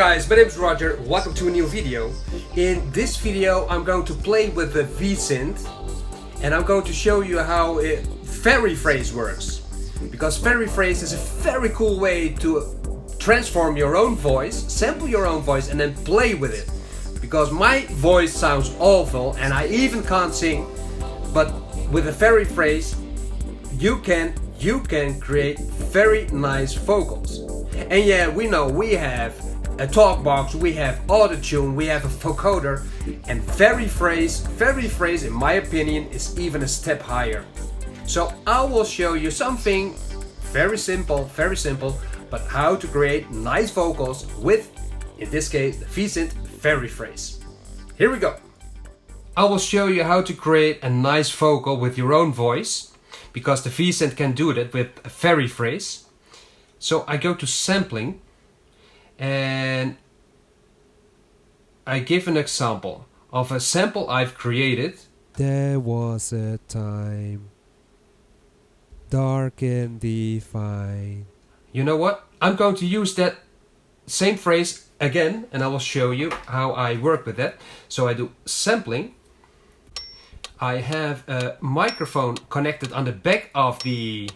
guys, my name is Roger, welcome to a new video. In this video I'm going to play with the V-Synth and I'm going to show you how VariPhrase works. Because VariPhrase is a very cool way to transform your own voice, sample your own voice and then play with it. Because my voice sounds awful and I even can't sing, but with a VariPhrase you can create very nice vocals. And yeah, we know we have a talk box, we have auto-tune, we have a vocoder, and VariPhrase in my opinion is even a step higher. So I will show you something very simple, but how to create nice vocals with, in this case, the V-Synth VariPhrase. Here we go. I will show you how to create a nice vocal with your own voice, because the V-Synth can do that with a VariPhrase. So I go to sampling and I give an example of a sample I've created. There was a time, dark and divine. You know what? I'm going to use that same phrase again and I will show you how I work with that. So I do sampling. I have a microphone connected on the back of the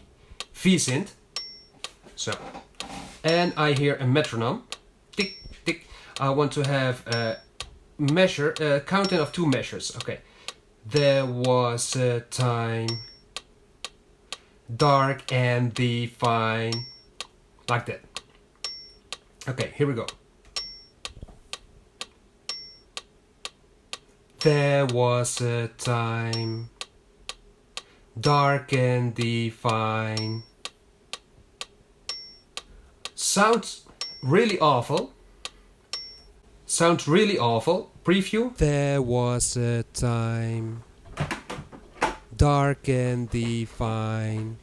V-Synth. So, and I hear a metronome. Tick, tick. I want to have a measure, a counting of 2 measures. Okay. There was a time, dark and divine. Like that. Okay, here we go. There was a time, dark and divine. Sounds really awful. Preview. There was a time, dark and divine.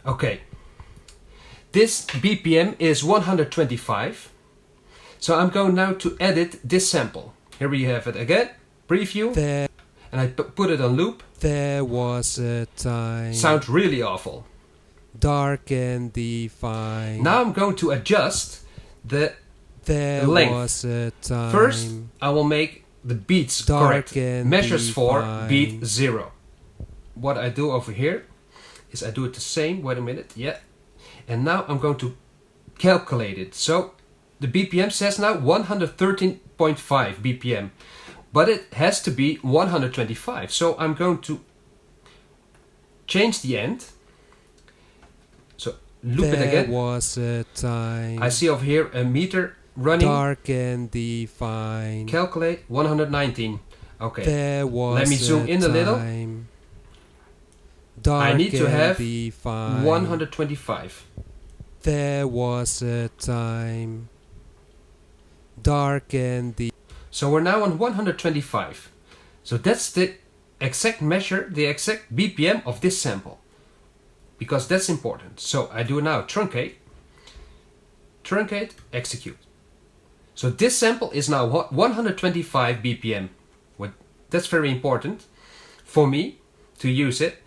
Okay. This BPM is 125. So I'm going now to edit this sample. Here we have it again. Preview. There. And I put it on loop. There was a time. Sounds really awful. Dark and divine. Now I'm going to adjust the length. Was a time. First, I will make the beats Dark correct. and Measures for divine. beat 0. What I do over here is I do it the same. Wait a minute. Yeah. And now I'm going to calculate it. So the BPM says now 113.5 BPM. But it has to be 125. So I'm going to change the end. So loop it again. There was a time. I see over here a meter running. Dark and divine. Calculate 119. Okay. There was Let me zoom in a little. time. Dark I need to have divine. 125. There was a time, dark and divine. So we're now on 125. So that's the exact measure, the exact BPM of this sample. Because that's important. So I do now truncate, execute. So this sample is now 125 BPM. That's very important for me to use it.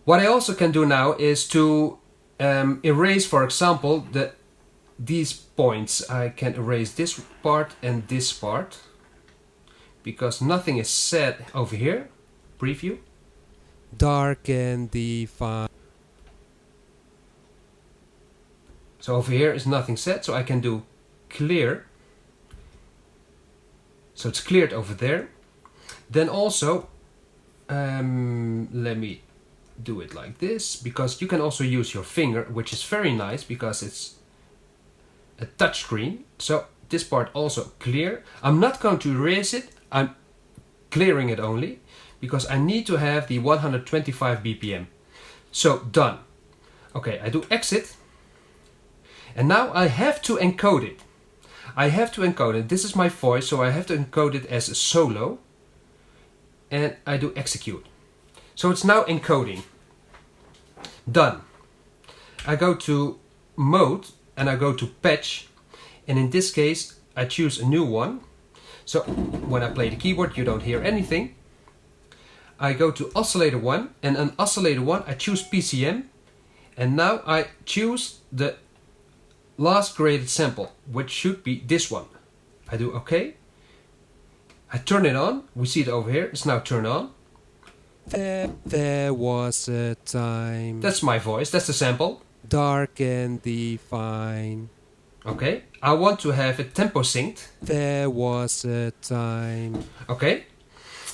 What I also can do now is to erase, for example, these points. I can erase this part and this part because nothing is said over here. Preview. Dark and divine. So over here is nothing said, so I can do clear. So it's cleared over there. Then also, let me do it like this, because you can also use your finger, which is very nice because it's a touch screen. So this part also clear. I'm not going to erase it, I'm clearing it only because I need to have the 125 BPM. So done. Okay, I do exit and now I have to encode it. This is my voice, so I have to encode it as a solo and I do execute. So it's now encoding. Done. I go to mode and I go to patch, and in this case I choose a new one. So when I play the keyboard you don't hear anything. I go to oscillator 1, and on oscillator 1 I choose PCM, and now I choose the last created sample, which should be this one. I do OK. I turn it on. We see it over here. It's now turned on. There was a time. That's my voice. That's the sample. Dark and divine. Okay. I want to have it tempo synced. There was a time. Okay.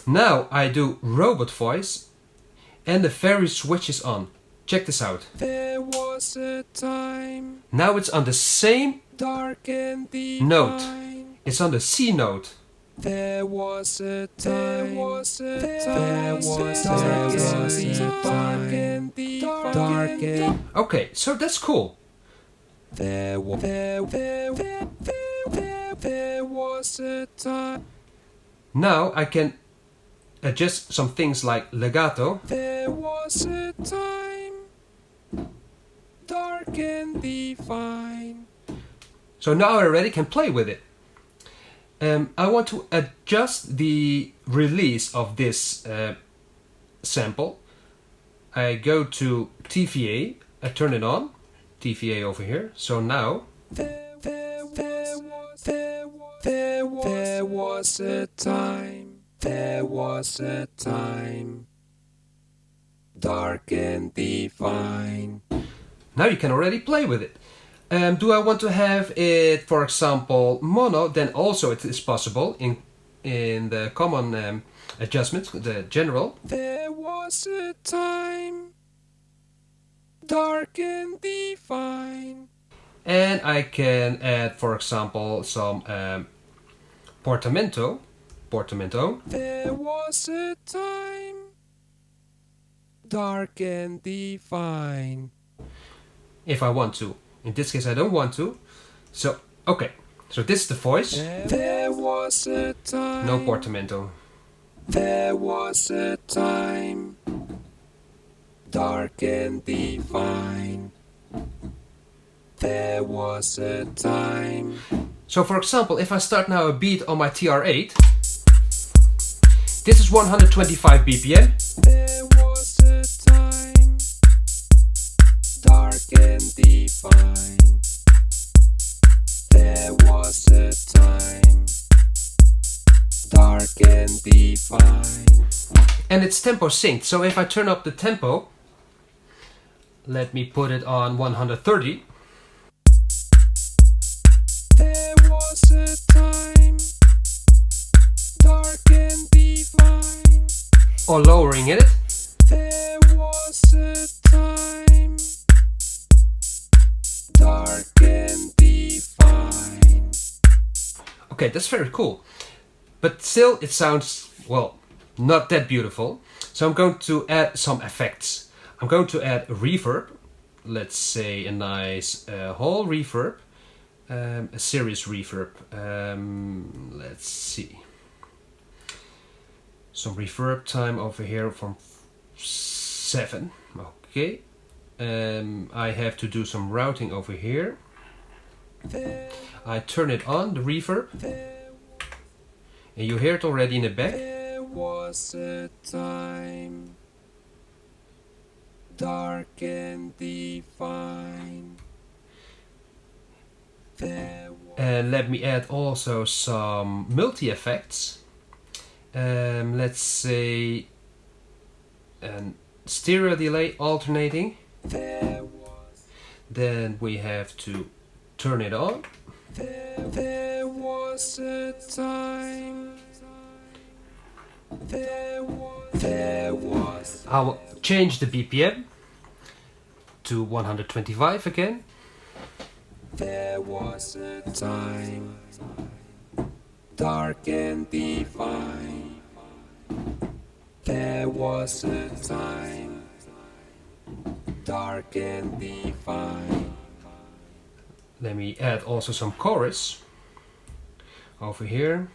Now I do robot voice and the fairy switch is on. Check this out. There was a time. Now it's on the same Dark and divine. note. It's on the C note. There was a time. There was a time. Dark and divine. Dark and. Okay, so that's cool. There was a time. Now I can adjust some things like legato. There was a time. Dark and divine. So now I already can play with it. I want to adjust the release of this sample. I go to TVA, I turn it on, TVA over here. So now there was a time. There was a time. Dark and divine. now you can already play with it. Do I want to have it, for example, mono? Then also it is possible in the common adjustments, the general. There was a time. Dark and divine. And I can add, for example, some portamento. There was a time. Dark and divine. If I want to. In this case, I don't want to. So, okay. So this is the voice. There was a time. No portamento. There was a time. Dark and divine. There was a time. So, for example, if I start now a beat on my TR8, this is 125 BPM. There was a time. Dark and divine. There was a time. Dark and divine. And it's tempo synced. So if I turn up the tempo, let me put it on 130. There was a time. Dark and divine. Or lowering it. There was a time. Dark and divine. Okay, that's very cool. But still, it sounds, well, not that beautiful. So I'm going to add some effects. I'm going to add a reverb. Let's say a nice whole reverb. A serious reverb. Let's see. Some reverb time over here from 7. Okay. I have to do some routing over here. I turn it on, the reverb. And you hear it already in the back. There was a time. Dark and divine. And let me add also some multi-effects. Let's say a stereo delay alternating. Then we have to turn it on. There was a time. There was. I'll change the BPM to 125 again. There was a time. Dark and divine. There was a time. Dark and divine. Let me add also some chorus over here.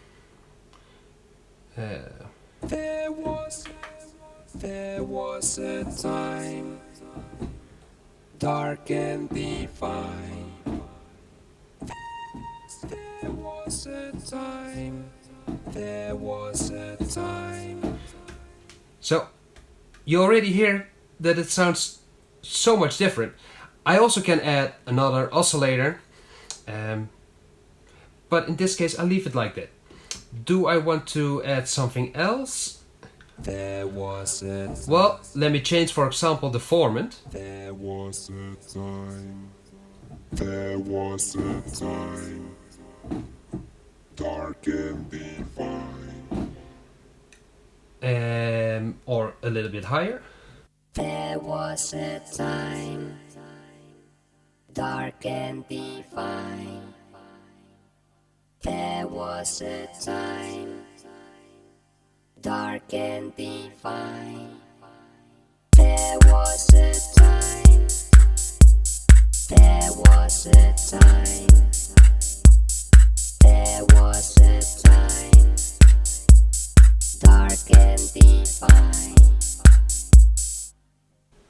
There was a time. Dark and divine. There was a time. There was a time. So you already hear that it sounds so much different. I also can add another oscillator But in this case, I'll leave it like that. Do I want to add something else? There was a time. Well, let me change, for example, the format. There was a time. There was a time. Dark and divine. Or a little bit higher. There was a time, dark and divine. There was a time, dark and divine. There was a time. There was a time. There was a time, dark and divine.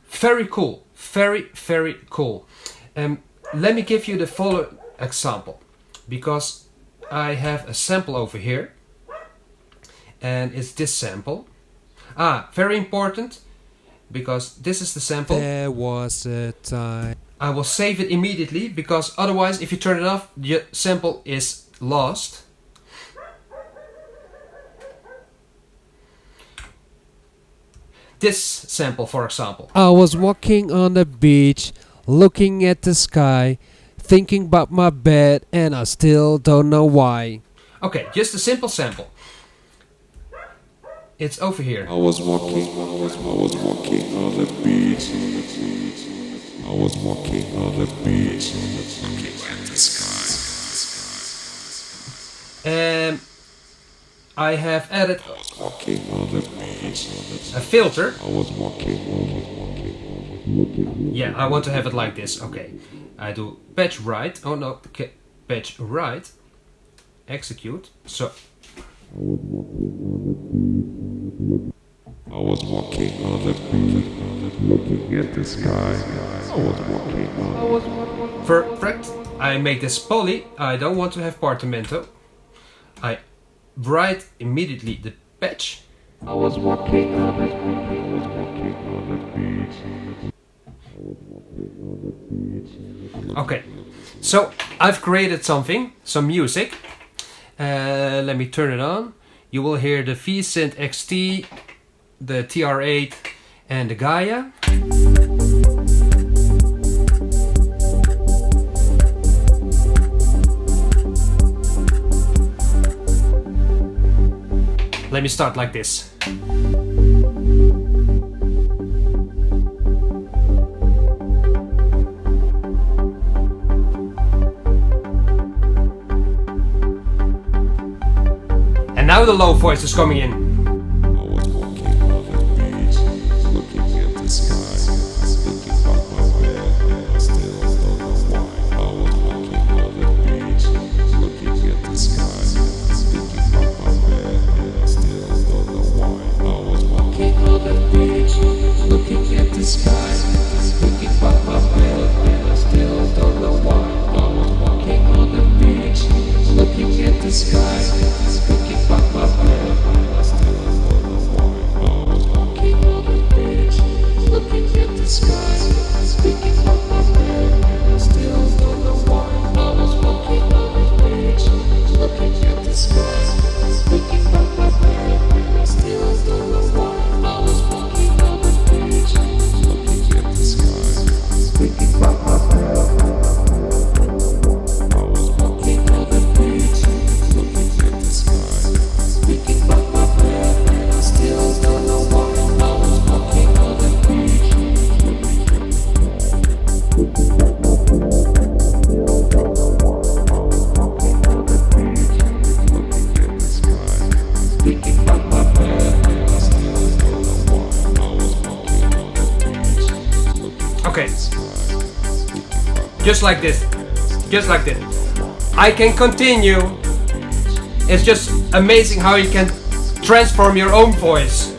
Very cool, very cool. Let me give you the following example, because I have a sample over here, and it's this sample. Very important, because this is the sample. There was a time. I will save it immediately, because otherwise, if you turn it off, the sample is lost. This sample, for example. I was walking on the beach, looking at the sky, thinking about my bed, and I still don't know why. Okay, just a simple sample. It's over here. I was walking on the beach. I was walking on the beach, looking at the sky. I have added Walking on the beach. a filter. I was walking. Yeah, I want to have it like this. Okay, I do patch right. Oh no, okay, patch right. Execute. So I was walking on the beach, looking at the sky. I was walking on. perfect. I make this poly. I don't want to have partimento. I write immediately the patch. I was walking on the beach. Okay, so I've created something, some music. Let me turn it on. You will hear the V-Synth XT, the TR8 and the Gaia. Let me start like this. And now the low voice is coming in. I was walking on the beach, looking at the sky, thinking about my bed, and I still don't know why. I was walking on the beach, looking at the sky, thinking about my bed, and I still don't know why. I was walking on the beach, looking at the sky, thinking about my bed, and I still don't know why. I was walking on the beach, looking at the sky, thinking about my bed, and I still don't know why. I was walking on the beach, looking at the sky, thinking about my bed, and I still don't know why. I was walking on the beach, looking at the sky, thinking about my bed, and I still don't know why. I was walking on the beach, looking at the sky, thinking about my bed. I was walking on the beach, looking at the sky, thinking about my bed, and I still don't know why. I was walking on the beach, thinking about my bed, and I still don't know why. I was walking on the beach, Okay, just like this. Just like this. I can continue. It's just amazing how you can transform your own voice.